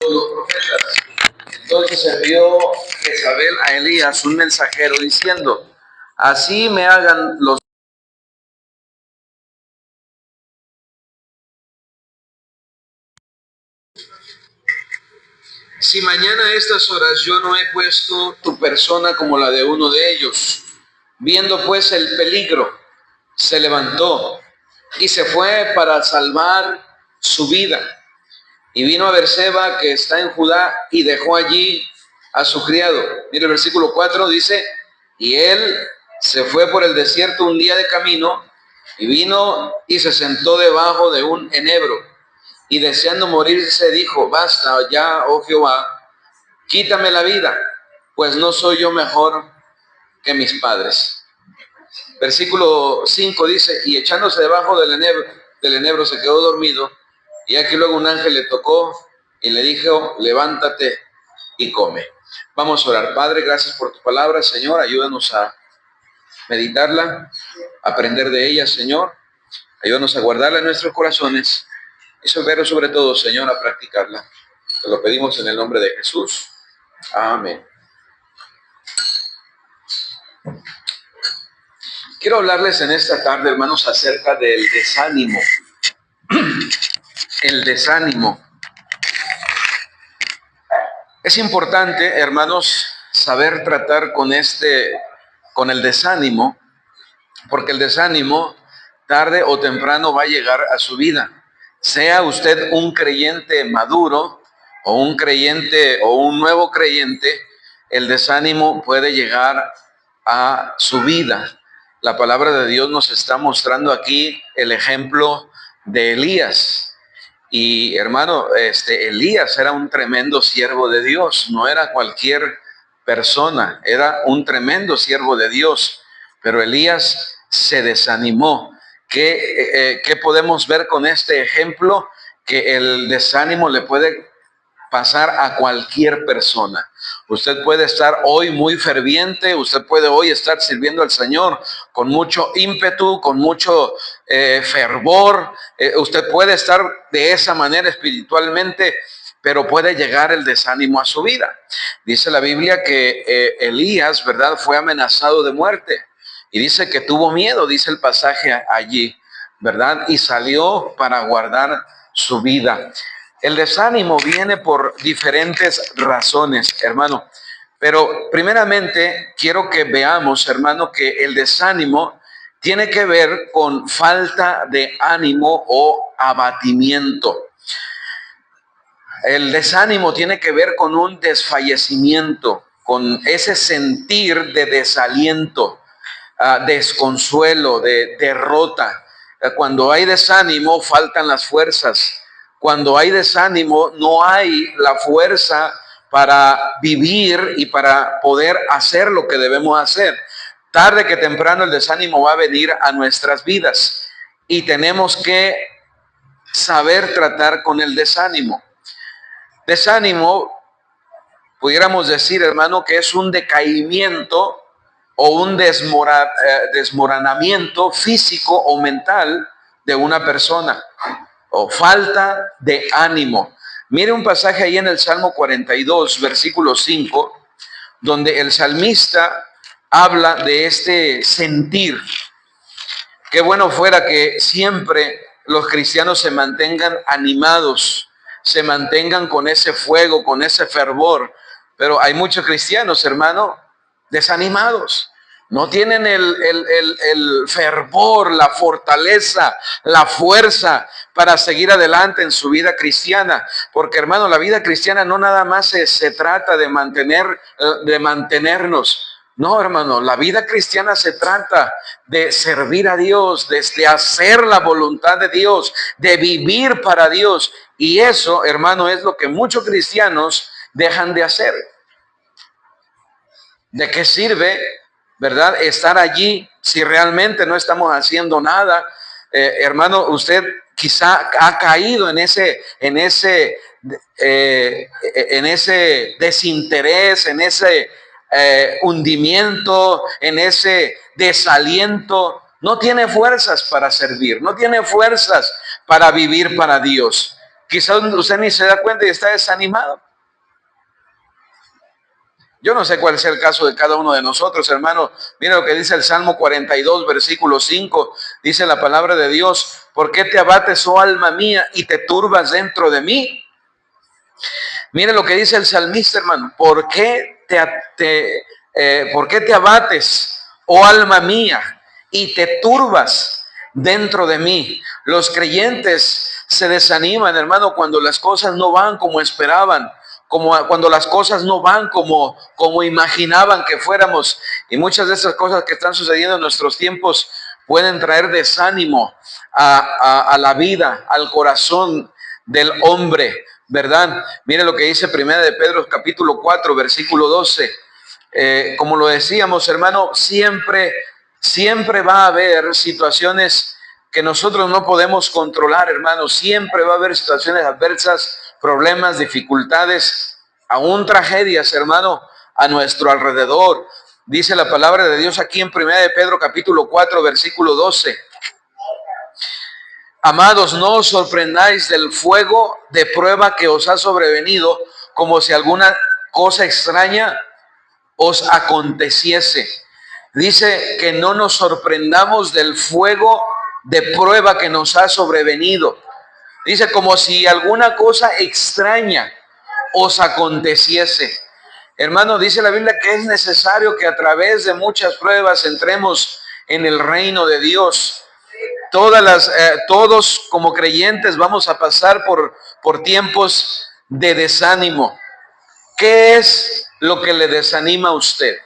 los profetas. Entonces envió Jezabel a Elías un mensajero diciendo: así me hagan los... Si mañana a estas horas yo no he puesto tu persona como la de uno de ellos. Viendo pues el peligro, se levantó y se fue para salvar su vida. Y vino a Berseba, que está en Judá, y dejó allí a su criado. Mire el versículo 4, dice: y él se fue por el desierto un día de camino, y vino y se sentó debajo de un enebro, y deseando morirse dijo: basta ya, oh Jehová, quítame la vida, pues no soy yo mejor que mis padres. Versículo 5 dice: y echándose debajo del enebro se quedó dormido, y aquí luego un ángel le tocó y le dijo: levántate y come. Vamos a orar. Padre, gracias por tu palabra, Señor. Ayúdanos a meditarla, a aprender de ella, Señor. Ayúdanos a guardarla en nuestros corazones y sobre todo, Señor, a practicarla. Te lo pedimos en el nombre de Jesús. Amén. Quiero hablarles en esta tarde, hermanos, acerca del desánimo. El desánimo. Es importante, hermanos, saber tratar con el desánimo, porque el desánimo tarde o temprano va a llegar a su vida. Sea usted un creyente maduro o un creyente o un nuevo creyente, el desánimo puede llegar a su vida. La palabra de Dios nos está mostrando aquí el ejemplo de Elías. Y hermano, Elías era un tremendo siervo de Dios, no era cualquier persona, era un tremendo siervo de Dios, pero Elías se desanimó. ¿Qué podemos ver con este ejemplo? Que el desánimo le puede pasar a cualquier persona. Usted puede estar hoy muy ferviente, usted puede hoy estar sirviendo al Señor con mucho ímpetu, con mucho fervor. Usted puede estar de esa manera espiritualmente, pero puede llegar el desánimo a su vida. Dice la Biblia que Elías, ¿verdad?, fue amenazado de muerte. Y dice que tuvo miedo, dice el pasaje allí, ¿verdad? Y salió para guardar su vida. El desánimo viene por diferentes razones, hermano. Pero primeramente quiero que veamos, hermano, que el desánimo tiene que ver con falta de ánimo o abatimiento. El desánimo tiene que ver con un desfallecimiento, con ese sentir de desaliento, desconsuelo, de derrota. Cuando hay desánimo, faltan las fuerzas. Cuando hay desánimo, no hay la fuerza para vivir y para poder hacer lo que debemos hacer. Tarde que temprano el desánimo va a venir a nuestras vidas y tenemos que saber tratar con el desánimo. Desánimo, pudiéramos decir, hermano, que es un decaimiento o un desmoronamiento físico o mental de una persona, o falta de ánimo. Mire un pasaje ahí en el Salmo 42, versículo 5, donde el salmista habla de este sentir. Qué bueno fuera que siempre los cristianos se mantengan animados, se mantengan con ese fuego, con ese fervor, pero hay muchos cristianos, hermano, desanimados. No tienen el fervor, la fortaleza, la fuerza para seguir adelante en su vida cristiana. Porque, hermano, la vida cristiana no nada más se trata de mantenernos. No, hermano, la vida cristiana se trata de servir a Dios, de hacer la voluntad de Dios, de vivir para Dios. Y eso, hermano, es lo que muchos cristianos dejan de hacer. ¿De qué sirve, verdad, estar allí si realmente no estamos haciendo nada? Hermano, usted quizá ha caído en ese desinterés, en ese hundimiento, en ese desaliento. No tiene fuerzas para servir, no tiene fuerzas para vivir para Dios. Quizás usted ni se da cuenta y está desanimado. Yo no sé cuál es el caso de cada uno de nosotros, hermano. Mira lo que dice el Salmo 42, versículo 5. Dice la palabra de Dios: ¿por qué te abates, oh alma mía, y te turbas dentro de mí? Mire lo que dice el salmista, hermano. ¿Por qué te abates, oh alma mía, y te turbas dentro de mí? Los creyentes se desaniman, hermano, cuando las cosas no van como esperaban, cuando las cosas no van como imaginaban que fuéramos. Y muchas de esas cosas que están sucediendo en nuestros tiempos pueden traer desánimo a la vida, al corazón del hombre, ¿verdad? Mire lo que dice 1 de Pedro capítulo 4, versículo 12. Como lo decíamos, hermano, siempre va a haber situaciones que nosotros no podemos controlar, hermano. Siempre va a haber situaciones adversas, problemas, dificultades, aún tragedias, hermano, a nuestro alrededor. Dice la palabra de Dios aquí en 1 de Pedro capítulo 4, versículo 12. Amados, no os sorprendáis del fuego de prueba que os ha sobrevenido, como si alguna cosa extraña os aconteciese. Dice que no nos sorprendamos del fuego de prueba que nos ha sobrevenido. Dice como si alguna cosa extraña os aconteciese. Hermano, dice la Biblia que es necesario que a través de muchas pruebas entremos en el reino de Dios. Todos como creyentes vamos a pasar por tiempos de desánimo. ¿Qué es lo que le desanima a usted?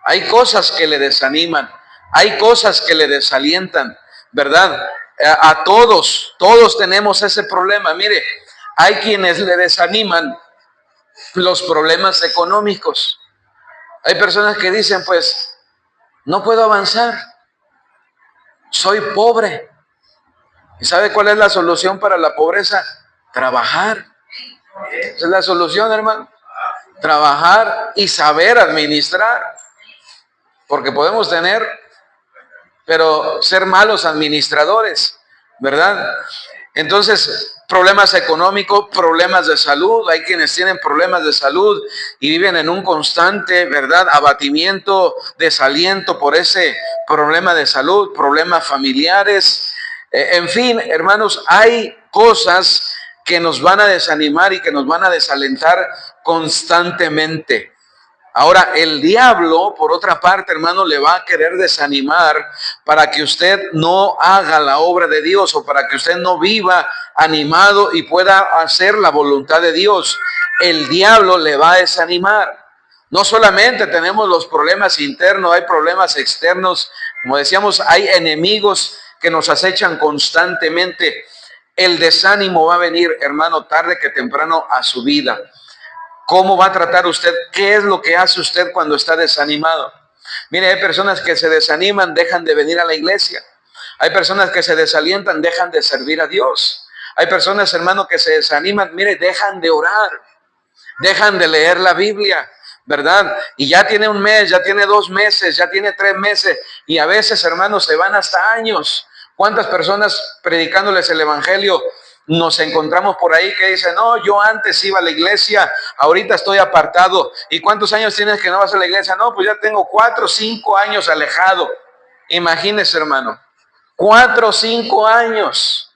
Hay cosas que le desaniman, hay cosas que le desalientan, ¿verdad? A todos tenemos ese problema. Mire, hay quienes le desaniman los problemas económicos. Hay personas que dicen, pues, no puedo avanzar, soy pobre. ¿Y sabe cuál es la solución para la pobreza? Trabajar. Esa es la solución, hermano. Trabajar y saber administrar. Porque podemos tener, pero ser malos administradores, ¿verdad? Entonces, problemas económicos, problemas de salud. Hay quienes tienen problemas de salud y viven en un constante, ¿verdad?, abatimiento, desaliento por ese problema de salud, problemas familiares. En fin, hermanos, hay cosas que nos van a desanimar y que nos van a desalentar constantemente. Ahora, el diablo, por otra parte, hermano, le va a querer desanimar para que usted no haga la obra de Dios, o para que usted no viva animado y pueda hacer la voluntad de Dios. El diablo le va a desanimar. No solamente tenemos los problemas internos, hay problemas externos. Como decíamos, hay enemigos que nos acechan constantemente. El desánimo va a venir, hermano, tarde que temprano a su vida. ¿Cómo va a tratar usted? ¿Qué es lo que hace usted cuando está desanimado? Mire, hay personas que se desaniman, dejan de venir a la iglesia. Hay personas que se desalientan, dejan de servir a Dios. Hay personas, hermano, que se desaniman, mire, dejan de orar, dejan de leer la Biblia, ¿verdad? Y ya tiene un mes, ya tiene 2 meses, ya tiene 3 meses, y a veces, hermanos, se van hasta años. ¿Cuántas personas predicándoles el evangelio nos encontramos por ahí que dicen, no, yo antes iba a la iglesia, ahorita estoy apartado? ¿Y cuántos años tienes que no vas a la iglesia? No, pues ya tengo 4 o 5 años alejado. Imagínese, hermano, 4 o 5 años.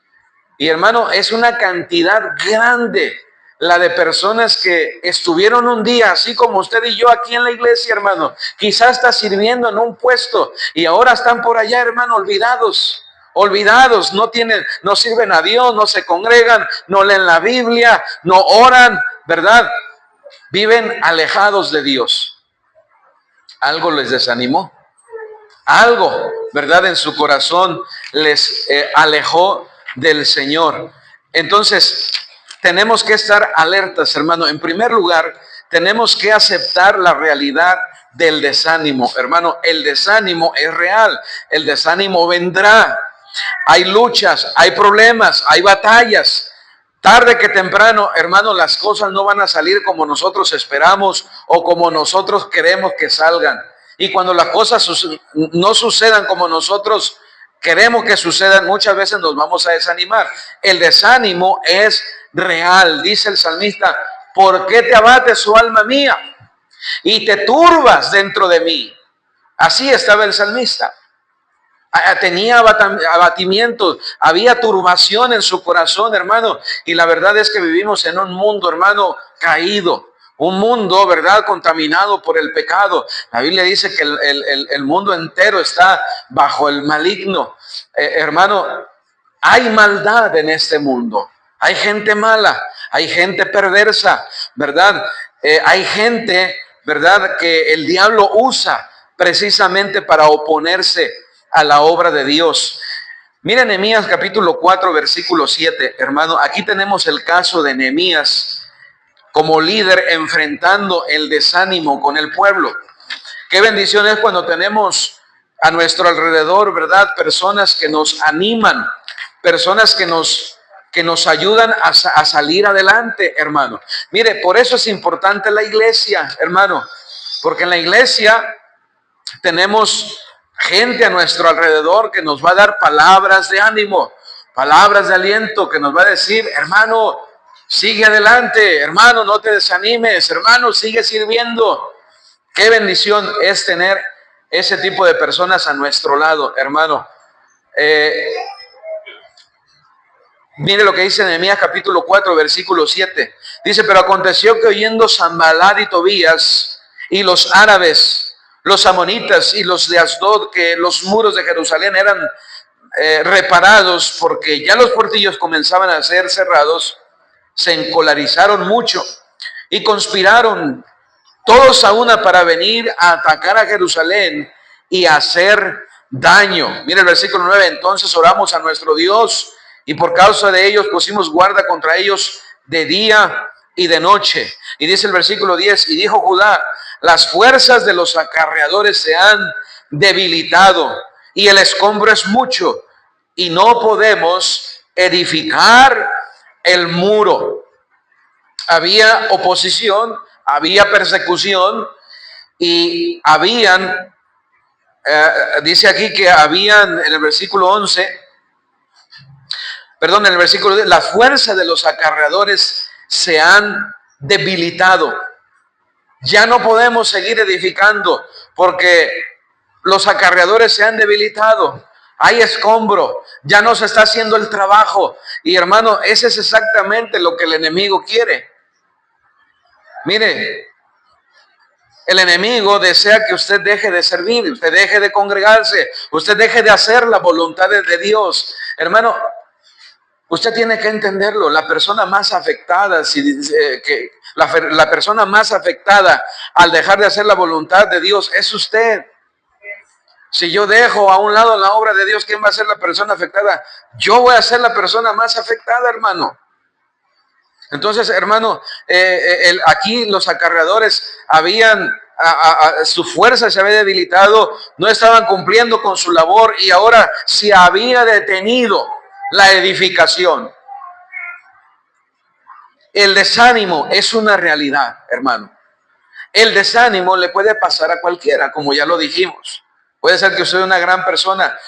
Y hermano, es una cantidad grande la de personas que estuvieron un día, así como usted y yo aquí en la iglesia, hermano. Quizás está sirviendo en un puesto y ahora están por allá, hermano, olvidados, no sirven a Dios, no se congregan, no leen la Biblia, no oran, ¿verdad? Viven alejados de Dios. Algo les desanimó, algo, ¿verdad?, en su corazón les alejó del Señor. Entonces, tenemos que estar alertas, hermano. En primer lugar, tenemos que aceptar la realidad del desánimo. Hermano, el desánimo es real, el desánimo vendrá. Hay luchas, hay problemas, hay batallas. Tarde que temprano, hermano, las cosas no van a salir como nosotros esperamos o como nosotros queremos que salgan. Y cuando las cosas no sucedan como nosotros queremos que sucedan, muchas veces nos vamos a desanimar. El desánimo es real. Dice el salmista, ¿por qué te abates, oh alma mía? Y te turbas dentro de mí. Así estaba el salmista. Tenía abatimientos, había turbación en su corazón, hermano. Y la verdad es que vivimos en un mundo, hermano, caído. Un mundo, ¿verdad?, contaminado por el pecado. La Biblia dice que el mundo entero está bajo el maligno. Hermano, hay maldad en este mundo. Hay gente mala, hay gente perversa, ¿verdad? Hay gente, ¿verdad?, que el diablo usa precisamente para oponerse a la obra de Dios. Miren Nehemías capítulo 4, versículo 7, hermano. Aquí tenemos el caso de Nehemías como líder enfrentando el desánimo con el pueblo. Qué bendición es cuando tenemos a nuestro alrededor, ¿verdad?, personas que nos animan, personas que nos ayudan a salir adelante, hermano. Mire, por eso es importante la iglesia, hermano, porque en la iglesia tenemos gente a nuestro alrededor que nos va a dar palabras de ánimo, palabras de aliento, que nos va a decir, hermano, sigue adelante, hermano, no te desanimes, hermano, sigue sirviendo. Qué bendición es tener ese tipo de personas a nuestro lado, hermano. Mire lo que dice Nehemías capítulo 4, versículo 7. Dice, pero aconteció que oyendo Sanbalat y Tobías y los árabes, los amonitas y los de Asdod, que los muros de Jerusalén eran reparados porque ya los portillos comenzaban a ser cerrados, se encolarizaron mucho y conspiraron todos a una para venir a atacar a Jerusalén y hacer daño. Mire el versículo 9, entonces oramos a nuestro Dios y por causa de ellos pusimos guarda contra ellos de día y de noche. Y dice el versículo 10, y dijo Judá, las fuerzas de los acarreadores se han debilitado y el escombro es mucho y no podemos edificar el muro. Había oposición, había persecución y habían, dice aquí que habían en el versículo 11, perdón, en el versículo 10, las fuerzas de los acarreadores se han debilitado. Ya no podemos seguir edificando porque los acarreadores se han debilitado. Hay escombro, ya no se está haciendo el trabajo. Y hermano, ese es exactamente lo que el enemigo quiere. Mire, el enemigo desea que usted deje de servir, usted deje de congregarse, usted deje de hacer la voluntad de Dios. Hermano, usted tiene que entenderlo. La persona más afectada, la persona más afectada al dejar de hacer la voluntad de Dios es usted. Si yo dejo a un lado la obra de Dios, ¿quién va a ser la persona afectada? Yo voy a ser la persona más afectada, hermano. Entonces, hermano, aquí los acarreadores habían, su fuerza se había debilitado, no estaban cumpliendo con su labor y ahora se había detenido la edificación. El desánimo es una realidad, hermano. El desánimo le puede pasar a cualquiera, como ya lo dijimos. Puede ser que usted sea una gran persona,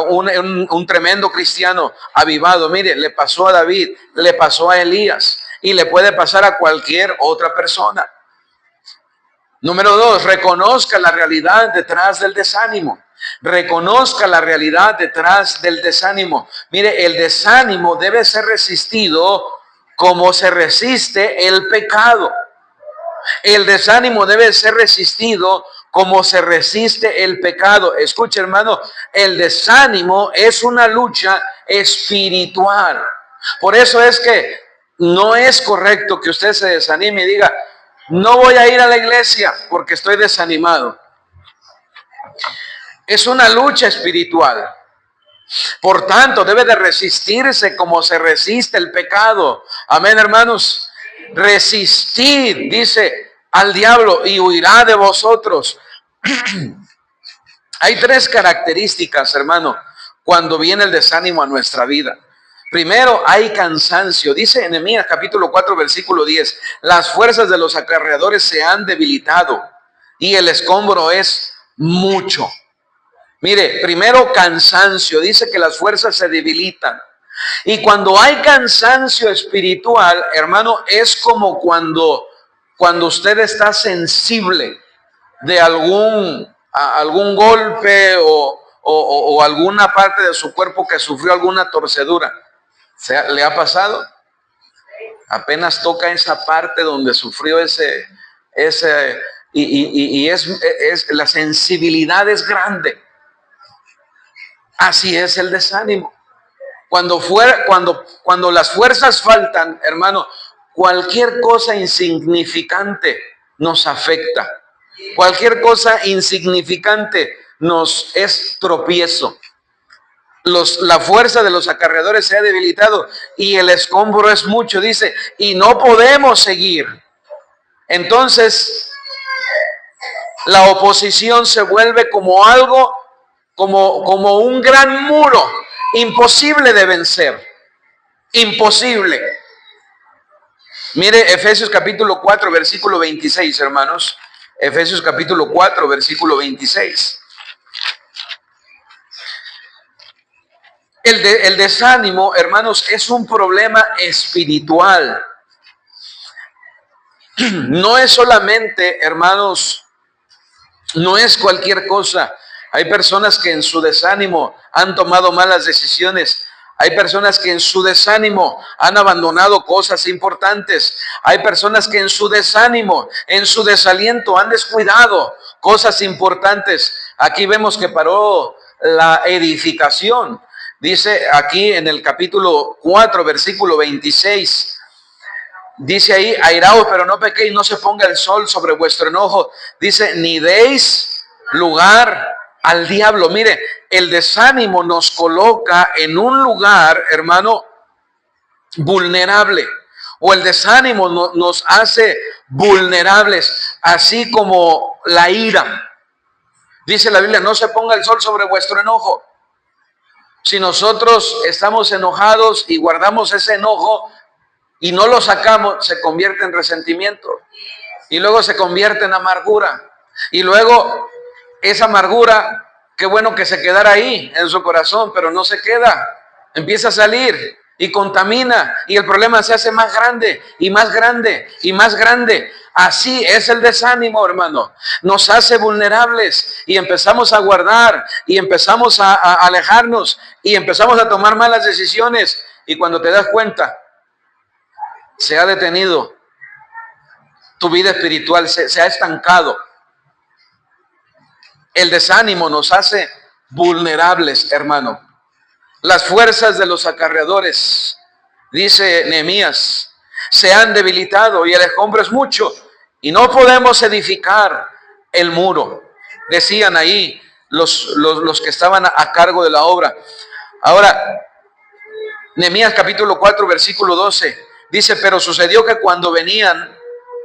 un tremendo cristiano avivado. Mire, le pasó a David, le pasó a Elías y le puede pasar a cualquier otra persona. Número 2, reconozca la realidad detrás del desánimo. Reconozca la realidad detrás del desánimo. Mire, el desánimo debe ser resistido como se resiste el pecado. El desánimo debe ser resistido como se resiste el pecado. Escuche, hermano, el desánimo es una lucha espiritual. Por eso es que no es correcto que usted se desanime y diga, no voy a ir a la iglesia porque estoy desanimado. Es una lucha espiritual. Por tanto, debe de resistirse como se resiste el pecado. Amén, hermanos. Resistid, dice, al diablo y huirá de vosotros. Hay 3 características, hermano, cuando viene el desánimo a nuestra vida. Primero, hay cansancio. Dice en Nehemías capítulo 4, versículo 10, las fuerzas de los acarreadores se han debilitado y el escombro es mucho. Mire, primero cansancio, dice que las fuerzas se debilitan. Y cuando hay cansancio espiritual, hermano, es como cuando usted está sensible de algún golpe o alguna parte de su cuerpo que sufrió alguna torcedura. ¿Le ha pasado? Apenas toca esa parte donde sufrió y la sensibilidad es grande. Así es el desánimo. Cuando las fuerzas faltan, hermano, cualquier cosa insignificante nos afecta. Cualquier cosa insignificante nos es tropiezo. La fuerza de los acarreadores se ha debilitado y el escombro es mucho, dice, y no podemos seguir. Entonces, la oposición se vuelve como algo, como un gran muro, imposible de vencer, imposible. Mire Efesios capítulo 4, versículo 26, hermanos. Efesios capítulo 4, versículo 26. El desánimo, hermanos, es un problema espiritual. No es solamente, hermanos, no es cualquier cosa. Hay personas que en su desánimo han tomado malas decisiones. Hay personas que en su desánimo han abandonado cosas importantes. Hay personas que en su desánimo, en su desaliento han descuidado cosas importantes. Aquí vemos que paró la edificación. Dice aquí en el capítulo 4, versículo 26, dice ahí, airaos, pero no pequéis, no se ponga el sol sobre vuestro enojo. Dice, ni deis lugar al diablo. Mire, el desánimo nos coloca en un lugar, hermano, vulnerable. O el desánimo nos hace vulnerables, así como la ira. Dice la Biblia, no se ponga el sol sobre vuestro enojo. Si nosotros estamos enojados y guardamos ese enojo y no lo sacamos, se convierte en resentimiento. Y luego se convierte en amargura. Y luego esa amargura, qué bueno que se quedara ahí en su corazón, pero no se queda. Empieza a salir y contamina. Y el problema se hace más grande y más grande y más grande. Así es el desánimo, hermano. Nos hace vulnerables y empezamos a guardar y empezamos a alejarnos y empezamos a tomar malas decisiones. Y cuando te das cuenta, se ha detenido. Tu vida espiritual se ha estancado. El desánimo nos hace vulnerables, hermano. Las fuerzas de los acarreadores, dice Nehemías, se han debilitado y el escombro es mucho y no podemos edificar el muro. Decían ahí los que estaban a cargo de la obra. Ahora, Nehemías capítulo 4, versículo 12, dice, pero sucedió que cuando venían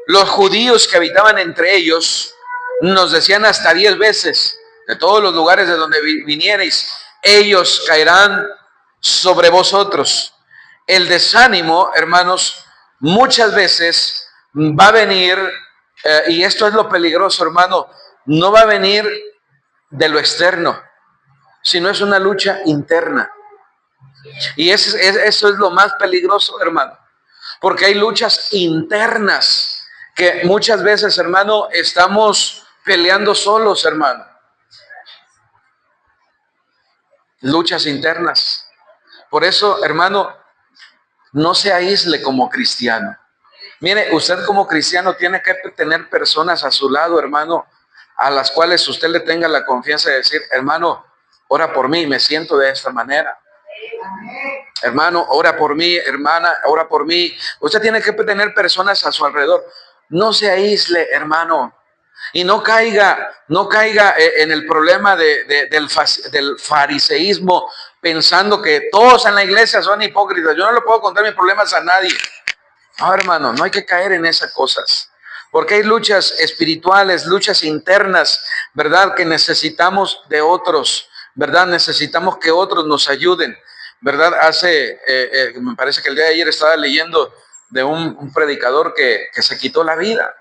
los judíos que habitaban entre ellos, nos decían hasta 10 veces, de todos los lugares de donde viniereis, ellos caerán sobre vosotros. El desánimo, hermanos, muchas veces va a venir, y esto es lo peligroso, hermano, no va a venir de lo externo, sino es una lucha interna. Y eso es lo más peligroso, hermano, porque hay luchas internas que muchas veces, hermano, estamos peleando solos, hermano. Luchas internas. Por eso, hermano, no se aísle como cristiano. Mire, usted como cristiano tiene que tener personas a su lado, hermano, a las cuales usted le tenga la confianza de decir, hermano, ora por mí, me siento de esta manera. Hermano, ora por mí, hermana, ora por mí. Usted tiene que tener personas a su alrededor. No se aísle, hermano. Y no caiga en el problema del fariseísmo, pensando que todos en la iglesia son hipócritas. Yo no le puedo contar mis problemas a nadie. No, hermano, no hay que caer en esas cosas. Porque hay luchas espirituales, luchas internas, ¿verdad? Que necesitamos de otros, ¿verdad? Necesitamos que otros nos ayuden, ¿verdad? Me parece que el día de ayer estaba leyendo de un predicador que se quitó la vida.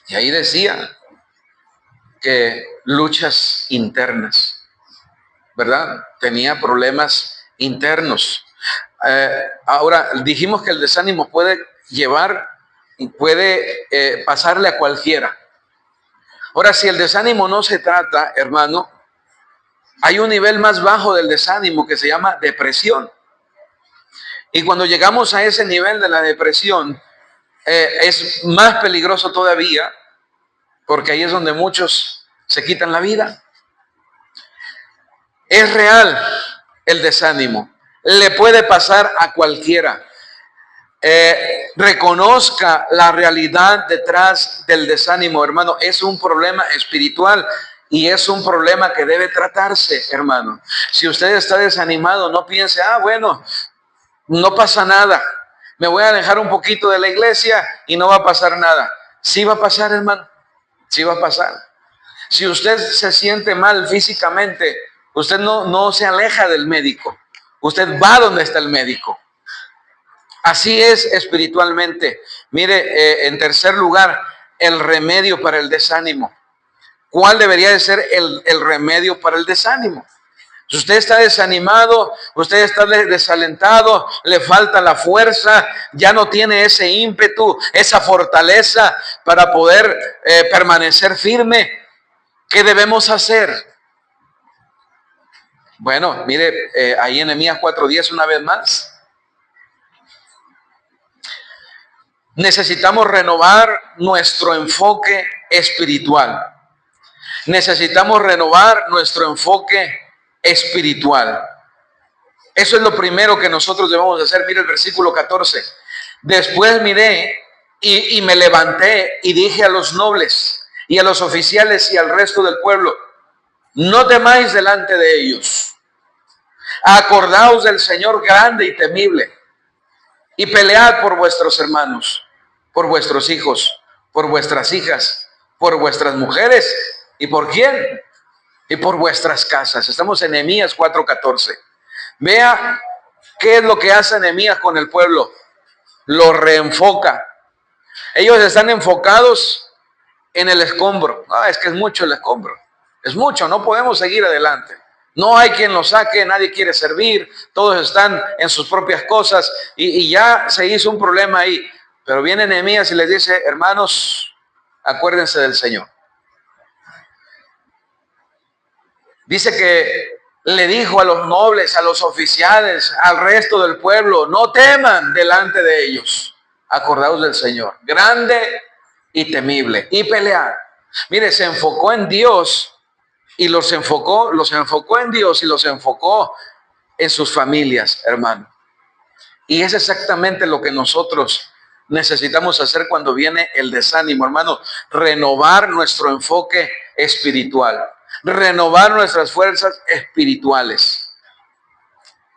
Y ahí decía que luchas internas, ¿verdad? Tenía problemas internos. Ahora, dijimos que el desánimo puede llevar y puede pasarle a cualquiera. Ahora, si el desánimo no se trata, hermano, hay un nivel más bajo del desánimo que se llama depresión. Y cuando llegamos a ese nivel de la depresión, es más peligroso todavía, porque ahí es donde muchos se quitan la vida. Es real el desánimo, le puede pasar a cualquiera. Reconozca la realidad detrás del desánimo, hermano. Es un problema espiritual y es un problema que debe tratarse, hermano. Si usted está desanimado, no piense, bueno, no pasa nada, me voy a alejar un poquito de la iglesia y no va a pasar nada. Sí va a pasar, hermano, sí va a pasar. Si usted se siente mal físicamente, usted no se aleja del médico, usted va donde está el médico. Así es espiritualmente. Mire, en tercer lugar, el remedio para el desánimo. ¿Cuál debería de ser el remedio para el desánimo? Si usted está desanimado, usted está desalentado, le falta la fuerza, ya no tiene ese ímpetu, esa fortaleza para poder permanecer firme, ¿qué debemos hacer? Bueno, mire, ahí en Nehemías 4:10 una vez más. Necesitamos renovar nuestro enfoque espiritual. Necesitamos renovar nuestro enfoque espiritual. Eso es lo primero que nosotros debemos hacer. Mire el versículo 14. Después miré y me levanté y dije a los nobles y a los oficiales y al resto del pueblo: no temáis delante de ellos. Acordaos del Señor grande y temible, y pelead por vuestros hermanos, por vuestros hijos, por vuestras hijas, por vuestras mujeres. ¿Y por quién? Y por vuestras casas. Estamos en Nehemías 4:14. Vea qué es lo que hace Nehemías con el pueblo. Lo reenfoca. Ellos están enfocados en el escombro. Es que es mucho el escombro. Es mucho, no podemos seguir adelante. No hay quien lo saque, nadie quiere servir, todos están en sus propias cosas y ya se hizo un problema ahí. Pero viene Nehemías y les dice: hermanos, acuérdense del Señor. Dice que le dijo a los nobles, a los oficiales, al resto del pueblo: no teman delante de ellos. Acordaos del Señor, grande y temible, y pelear. Mire, se enfocó en Dios y los enfocó en Dios y los enfocó en sus familias, hermano. Y es exactamente lo que nosotros necesitamos hacer cuando viene el desánimo, hermano. Renovar nuestro enfoque espiritual. Renovar nuestras fuerzas espirituales.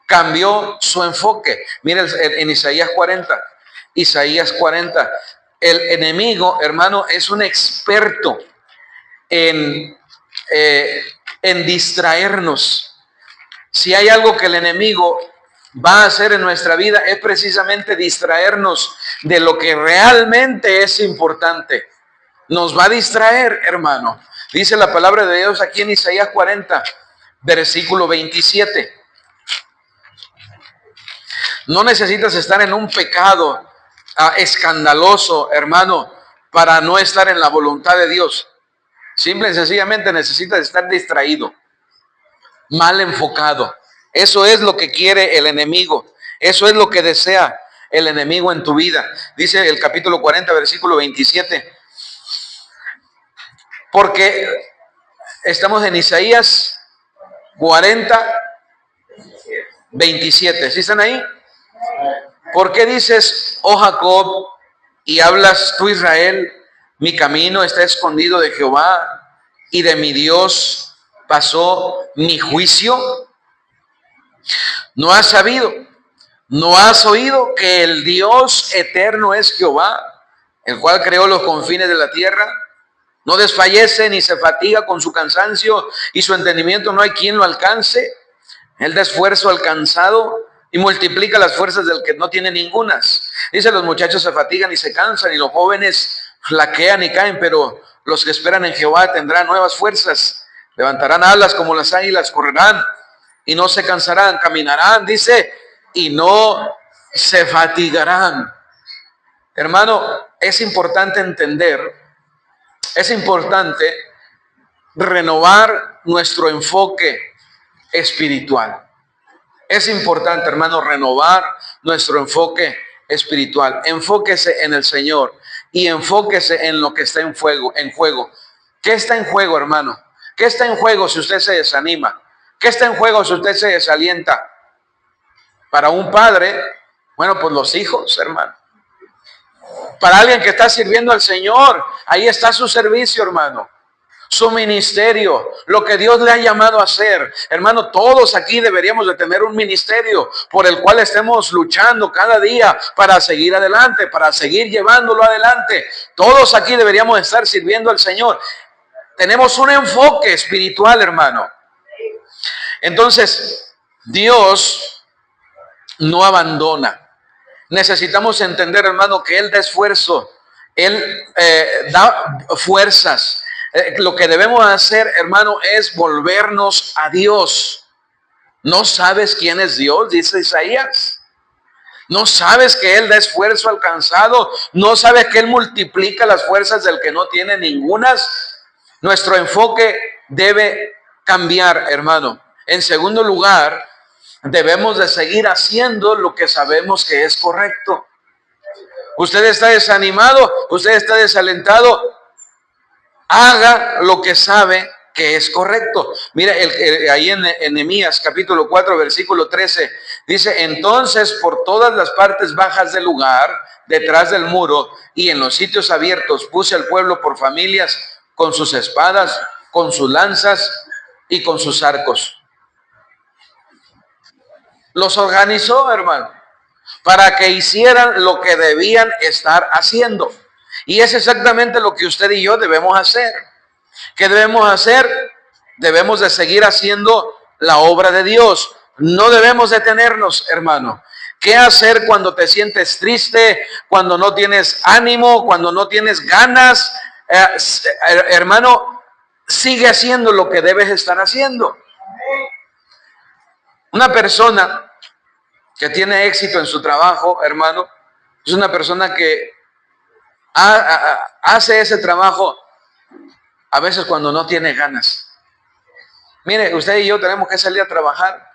Cambió su enfoque. Miren en Isaías 40. Isaías 40. El enemigo, hermano, es un experto en distraernos. Si hay algo que el enemigo va a hacer en nuestra vida, es precisamente distraernos de lo que realmente es importante. Nos va a distraer, hermano. Dice la palabra de Dios aquí en Isaías 40, versículo 27. No necesitas estar en un pecado escandaloso, hermano, para no estar en la voluntad de Dios. Simple y sencillamente necesitas estar distraído, mal enfocado. Eso es lo que quiere el enemigo. Eso es lo que desea el enemigo en tu vida. Dice el capítulo 40, versículo 27. Porque estamos en Isaías 40, 27. ¿Sí están ahí? ¿Por qué dices, oh Jacob, y hablas tú, Israel, mi camino está escondido de Jehová, y de mi Dios pasó mi juicio? ¿No has sabido, no has oído que el Dios eterno es Jehová, el cual creó los confines de la tierra? No desfallece ni se fatiga con su cansancio, y su entendimiento no hay quien lo alcance. Él da esfuerzo al cansado y multiplica las fuerzas del que no tiene ningunas. Dice: los muchachos se fatigan y se cansan, y los jóvenes flaquean y caen, pero los que esperan en Jehová tendrán nuevas fuerzas. Levantarán alas como las águilas, correrán y no se cansarán, caminarán, dice, y no se fatigarán. Hermano, es importante entender, es importante renovar nuestro enfoque espiritual. Es importante, hermano, renovar nuestro enfoque espiritual. Enfóquese en el Señor y enfóquese en lo que está en juego. ¿Qué está en juego, hermano? ¿Qué está en juego si usted se desanima? ¿Qué está en juego si usted se desalienta? Para un padre, bueno, pues los hijos, hermano. Para alguien que está sirviendo al Señor, ahí está su servicio, hermano. Su ministerio, lo que Dios le ha llamado a hacer. Hermano, todos aquí deberíamos de tener un ministerio por el cual estemos luchando cada día para seguir adelante, para seguir llevándolo adelante. Todos aquí deberíamos estar sirviendo al Señor. Tenemos un enfoque espiritual, hermano. Entonces, Dios no abandona. Necesitamos entender, hermano, que Él da esfuerzo, Él da fuerzas. Lo que debemos hacer, hermano, es volvernos a Dios. ¿No sabes quién es Dios? Dice Isaías. ¿No sabes que Él da esfuerzo al cansado? ¿No sabes que Él multiplica las fuerzas del que no tiene ningunas? Nuestro enfoque debe cambiar, hermano. En segundo lugar, debemos de seguir haciendo lo que sabemos que es correcto. Usted está desanimado, usted está desalentado. Haga lo que sabe que es correcto. Mira, ahí en Nehemías capítulo 4, versículo 13, dice, entonces por todas las partes bajas del lugar, detrás del muro y en los sitios abiertos, puse al pueblo por familias, con sus espadas, con sus lanzas y con sus arcos. Los organizó, hermano, para que hicieran lo que debían estar haciendo. Y es exactamente lo que usted y yo debemos hacer. ¿Qué debemos hacer? Debemos de seguir haciendo la obra de Dios. No debemos detenernos, hermano. ¿Qué hacer cuando te sientes triste, cuando no tienes ánimo, cuando no tienes ganas? Hermano, sigue haciendo lo que debes estar haciendo. Una persona que tiene éxito en su trabajo, hermano, es una persona que hace ese trabajo a veces cuando no tiene ganas. Mire, usted y yo tenemos que salir a trabajar.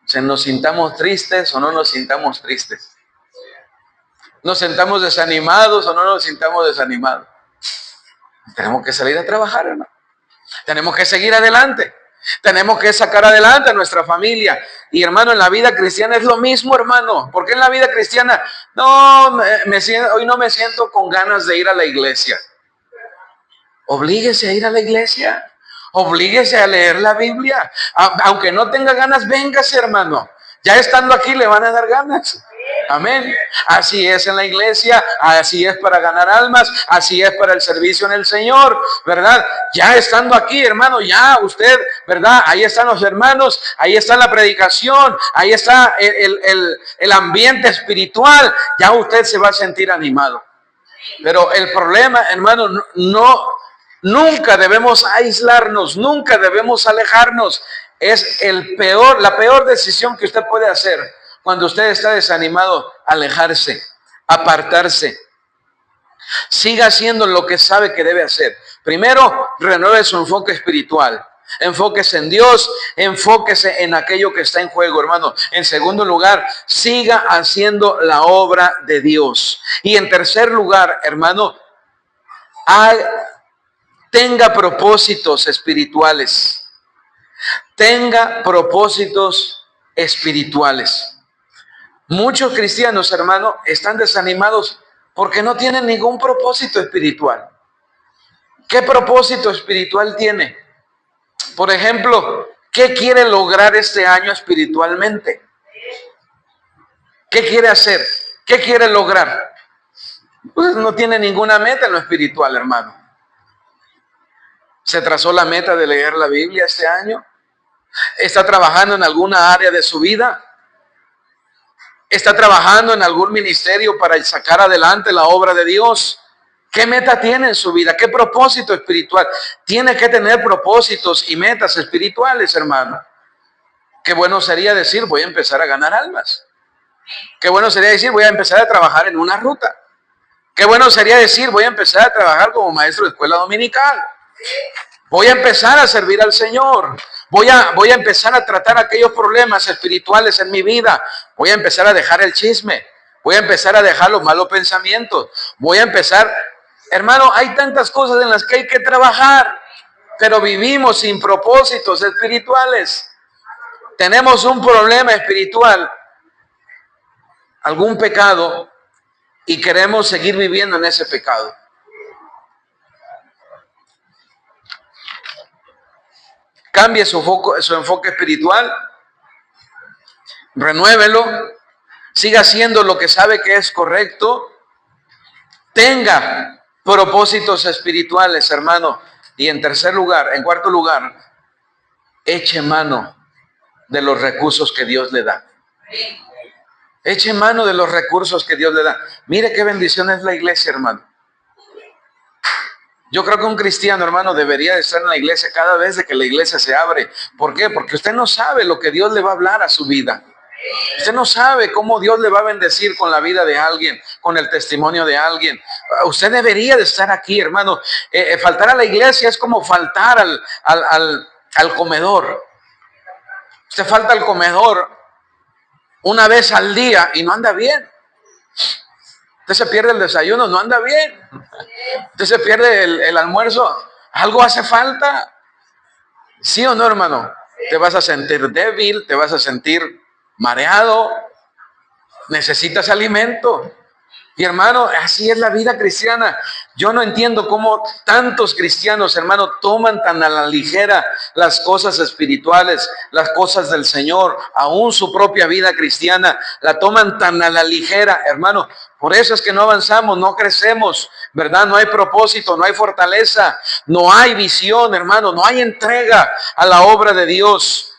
Si nos sintamos tristes o no nos sintamos tristes. Nos sintamos desanimados o no nos sintamos desanimados. Tenemos que salir a trabajar, hermano. Tenemos que seguir adelante. Tenemos que sacar adelante a nuestra familia. Y hermano, en la vida cristiana es lo mismo, hermano. Porque en la vida cristiana, no, hoy no me siento con ganas de ir a la iglesia. Oblíguese a ir a la iglesia. Oblíguese a leer la Biblia. Aunque no tenga ganas, véngase, hermano. Ya estando aquí le van a dar ganas. Amén. Así es en la iglesia, así es para ganar almas, así es para el servicio en el Señor, ¿verdad? Ya estando aquí, hermano, ya usted, ¿verdad? Ahí están los hermanos, ahí está la predicación, ahí está el ambiente espiritual, ya usted se va a sentir animado. Pero el problema, hermano, nunca debemos aislarnos, nunca debemos alejarnos. Es la peor decisión que usted puede hacer. Cuando usted está desanimado, alejarse, apartarse. Siga haciendo lo que sabe que debe hacer. Primero, renueve su enfoque espiritual. Enfóquese en Dios, enfóquese en aquello que está en juego, hermano. En segundo lugar, siga haciendo la obra de Dios. Y en tercer lugar, hermano, tenga propósitos espirituales. Tenga propósitos espirituales. Muchos cristianos, hermano, están desanimados porque no tienen ningún propósito espiritual. ¿Qué propósito espiritual tiene? Por ejemplo, ¿qué quiere lograr este año espiritualmente? ¿Qué quiere hacer? ¿Qué quiere lograr? Pues no tiene ninguna meta en lo espiritual, hermano. ¿Se trazó la meta de leer la Biblia este año? ¿Está trabajando en alguna área de su vida? ¿Está trabajando en algún ministerio para sacar adelante la obra de Dios? ¿Qué meta tiene en su vida? ¿Qué propósito espiritual? Tiene que tener propósitos y metas espirituales, hermano. Qué bueno sería decir, voy a empezar a ganar almas. Qué bueno sería decir, voy a empezar a trabajar en una ruta. Qué bueno sería decir, voy a empezar a trabajar como maestro de escuela dominical. Voy a empezar a servir al Señor. Voy a empezar a tratar aquellos problemas espirituales en mi vida. Voy a empezar a dejar el chisme. Voy a empezar a dejar los malos pensamientos. Voy a empezar... Hermano, hay tantas cosas en las que hay que trabajar, pero vivimos sin propósitos espirituales. Tenemos un problema espiritual, algún pecado, y queremos seguir viviendo en ese pecado. Cambie su enfoque espiritual, renuévelo, siga haciendo lo que sabe que es correcto, tenga propósitos espirituales, hermano. Y en cuarto lugar, eche mano de los recursos que Dios le da. Eche mano de los recursos que Dios le da. Mire qué bendición es la iglesia, hermano. Yo creo que un cristiano, hermano, debería de estar en la iglesia cada vez de que la iglesia se abre. ¿Por qué? Porque usted no sabe lo que Dios le va a hablar a su vida. Usted no sabe cómo Dios le va a bendecir con la vida de alguien, con el testimonio de alguien. Usted debería de estar aquí, hermano. Faltar a la iglesia es como faltar al comedor. Usted falta al comedor una vez al día y no anda bien. Usted se pierde el desayuno, no anda bien. Usted se pierde el almuerzo, algo hace falta. ¿Sí o no, hermano? Te vas a sentir débil, te vas a sentir mareado, necesitas alimento. Y hermano, así es la vida cristiana. Yo no entiendo cómo tantos cristianos, hermano, toman tan a la ligera las cosas espirituales, las cosas del Señor, aún su propia vida cristiana, la toman tan a la ligera, hermano. Por eso es que no avanzamos, no crecemos, ¿verdad? No hay propósito, no hay fortaleza, no hay visión, hermano, no hay entrega a la obra de Dios.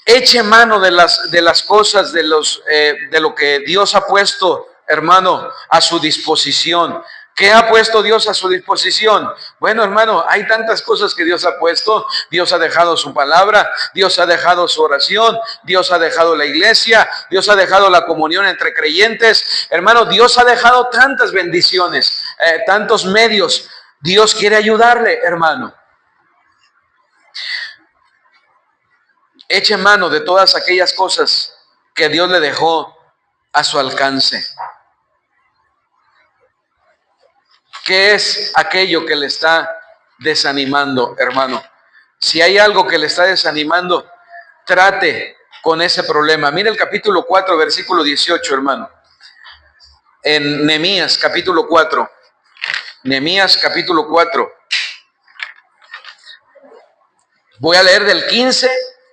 Eche mano de las cosas, de lo que Dios ha puesto, hermano, a su disposición. ¿Qué ha puesto Dios a su disposición? Bueno, hermano, hay tantas cosas que Dios ha puesto. Dios ha dejado su palabra, Dios ha dejado su oración, Dios ha dejado la iglesia, Dios ha dejado la comunión entre creyentes. Hermano, Dios ha dejado tantas bendiciones, tantos medios. Dios quiere ayudarle, hermano. Eche mano de todas aquellas cosas que Dios le dejó a su alcance. ¿Qué es aquello que le está desanimando, hermano? Si hay algo que le está desanimando, trate con ese problema. Mire el capítulo 4, versículo 18, hermano. En Nehemías, capítulo 4. Nehemías, capítulo 4. Voy a leer del 15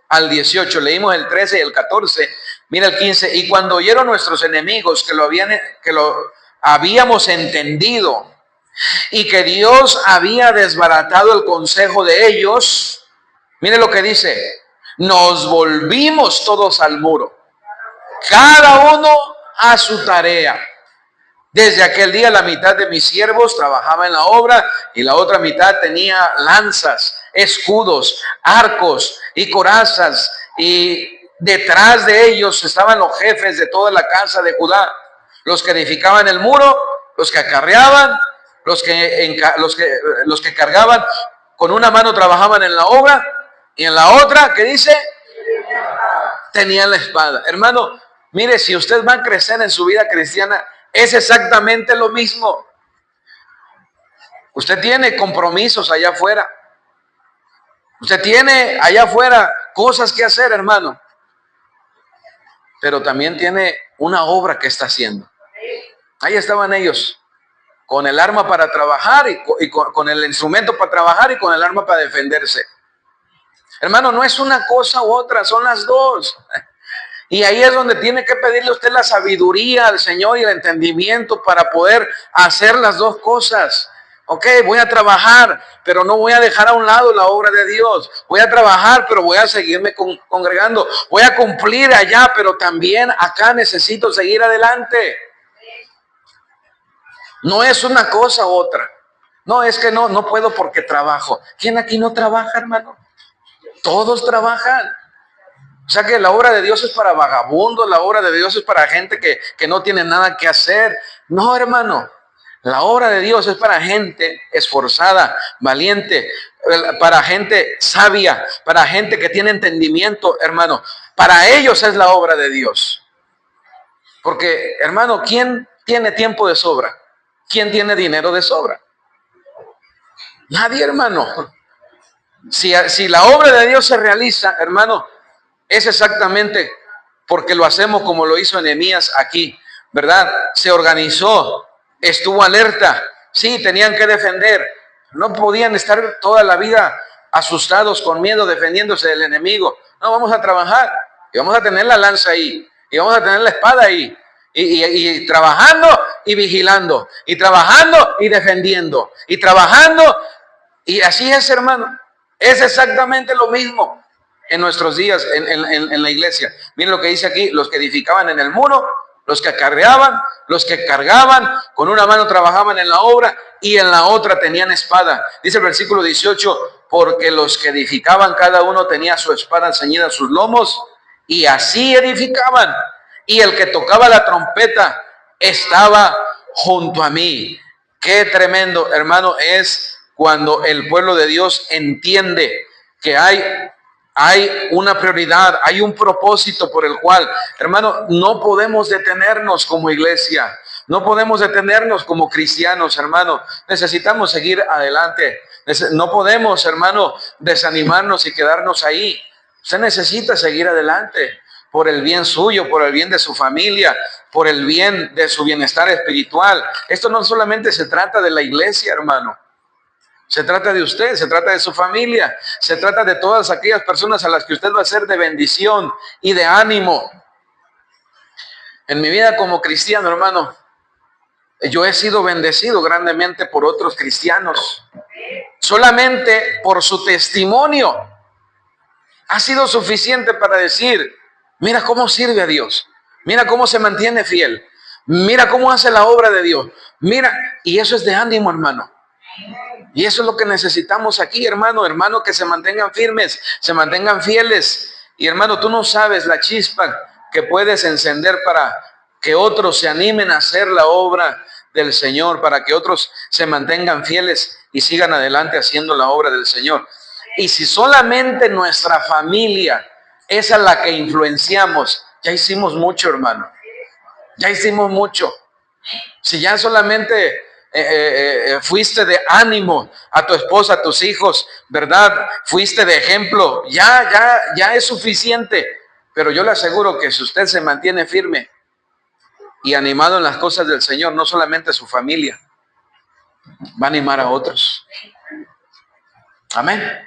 al 18, leímos el 13 y el 14, mira el 15, y cuando oyeron nuestros enemigos que lo habíamos entendido y que Dios había desbaratado el consejo de ellos, mire lo que dice, nos volvimos todos al muro, cada uno a su tarea. Desde aquel día la mitad de mis siervos trabajaba en la obra y la otra mitad tenía lanzas, escudos, arcos y corazas, y detrás de ellos estaban los jefes de toda la casa de Judá, los que edificaban el muro, los que acarreaban, los que cargaban, con una mano trabajaban en la obra y en la otra, ¿qué dice? Tenían la espada. Hermano, mire, si usted va a crecer en su vida cristiana, es exactamente lo mismo. Usted tiene compromisos allá afuera. Usted tiene allá afuera cosas que hacer, hermano. Pero también tiene una obra que está haciendo. Ahí estaban ellos, con el arma para trabajar y con el instrumento para trabajar y con el arma para defenderse. Hermano, no es una cosa u otra, son las dos. Y ahí es donde tiene que pedirle usted la sabiduría al Señor y el entendimiento para poder hacer las dos cosas. Ok, voy a trabajar, pero no voy a dejar a un lado la obra de Dios. Voy a trabajar, pero voy a seguirme congregando. Voy a cumplir allá, pero también acá necesito seguir adelante. No es una cosa u otra. No, es que no puedo porque trabajo. ¿Quién aquí no trabaja, hermano? Todos trabajan. O sea que la obra de Dios es para vagabundos, la obra de Dios es para gente que no tiene nada que hacer. No, hermano. La obra de Dios es para gente esforzada, valiente, para gente sabia, para gente que tiene entendimiento, hermano. Para ellos es la obra de Dios. Porque, hermano, ¿quién tiene tiempo de sobra? ¿Quién tiene dinero de sobra? Nadie, hermano. Si la obra de Dios se realiza, hermano, es exactamente porque lo hacemos como lo hizo Nehemías aquí, ¿verdad? Se organizó, estuvo alerta, sí, tenían que defender, no podían estar toda la vida asustados, con miedo, defendiéndose del enemigo. No, vamos a trabajar y vamos a tener la lanza ahí y vamos a tener la espada ahí y trabajando y vigilando y trabajando y defendiendo y trabajando. Y así es, hermano, es exactamente lo mismo en nuestros días en la iglesia. Miren lo que dice aquí: los que edificaban en el muro, los que acarreaban, los que cargaban, con una mano trabajaban en la obra y en la otra tenían espada. Dice el versículo 18, porque los que edificaban, cada uno tenía su espada ceñida a sus lomos, y así edificaban. Y el que tocaba la trompeta estaba junto a mí. Qué tremendo, hermano, es cuando el pueblo de Dios entiende que hay una prioridad, hay un propósito por el cual, hermano, no podemos detenernos como iglesia, no podemos detenernos como cristianos, hermano. Necesitamos seguir adelante. No podemos, hermano, desanimarnos y quedarnos ahí. Usted necesita seguir adelante por el bien suyo, por el bien de su familia, por el bien de su bienestar espiritual. Esto no solamente se trata de la iglesia, hermano. Se trata de usted, se trata de su familia, se trata de todas aquellas personas a las que usted va a ser de bendición y de ánimo. En mi vida como cristiano, hermano, yo he sido bendecido grandemente por otros cristianos. Solamente por su testimonio ha sido suficiente para decir: mira cómo sirve a Dios, mira cómo se mantiene fiel, mira cómo hace la obra de Dios, mira, y eso es de ánimo, hermano. Y eso es lo que necesitamos aquí, hermano, que se mantengan firmes, se mantengan fieles. Y hermano, tú no sabes la chispa que puedes encender para que otros se animen a hacer la obra del Señor, para que otros se mantengan fieles y sigan adelante haciendo la obra del Señor. Y si solamente nuestra familia es a la que influenciamos, ya hicimos mucho, hermano. Ya hicimos mucho. Si ya solamente fuiste de ánimo a tu esposa, a tus hijos, ¿verdad? Fuiste de ejemplo, ya es suficiente. Pero yo le aseguro que si usted se mantiene firme y animado en las cosas del Señor, no solamente su familia, va a animar a otros. Amén.